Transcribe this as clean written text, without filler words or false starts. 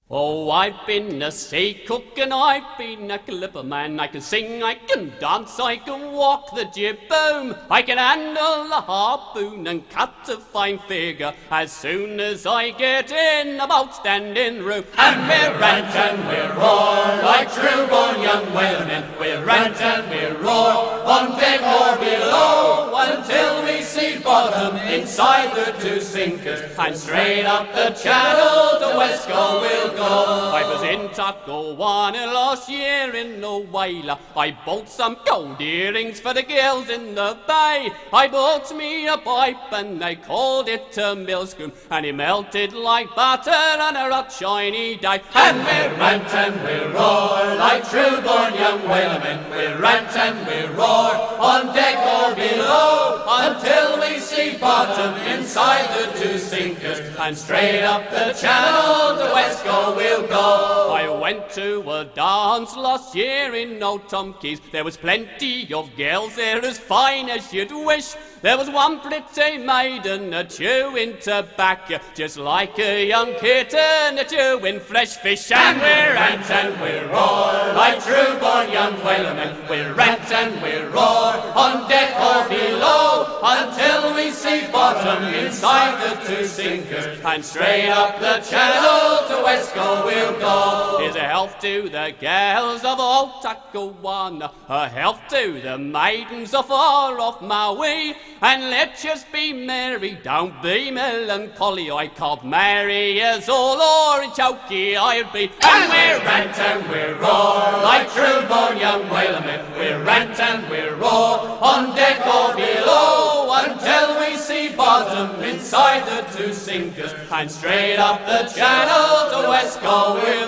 Oh, I've been a sea cook and I've been a clipper man. I can sing, I can dance, I can walk the jib boom. I can handle the harpoon and cut a fine figure as soon as I get in a boat standing room. And we rant and we roar like true-born young whalemen. We rant and we roar on deck or below until we see bottom inside the two sinkers, and straight up the channel to Westco we'll go. I was in Talcahuano last year in a whaler. I bought some gold earrings for the girls in the bay. I bought me a pipe and they called it a millscrew, and it melted like butter on a hot shiny day. And we rant and we roar like true-born young whalemen. We rant and we roar on deck or below until we see bottom inside the two sinkers, and straight up the channel to Westco we'll go. I went to a dance last year in Old Tomkeys. There was plenty of girls there as fine as you'd wish. There was one pretty maiden a chewing tobacco, just like a young kitten a chewing fresh fish. And we rant and we roar like true-born young whalemen. We rant and we roar on deck or below until we see bottom inside the two sinkers, and straight up the channel to Westco we'll go. Here's a health to the gals of old Talcahuano, a health to the maidens of far off Maui, and let's just be merry, don't be melancholy. I can't marry us all, or in chokey I'd be. And we rant and we roar like true-born young whalemen. We rant and we roar on deck or below until we see bottom inside the two sinkers, and straight up the channel to Westco we'll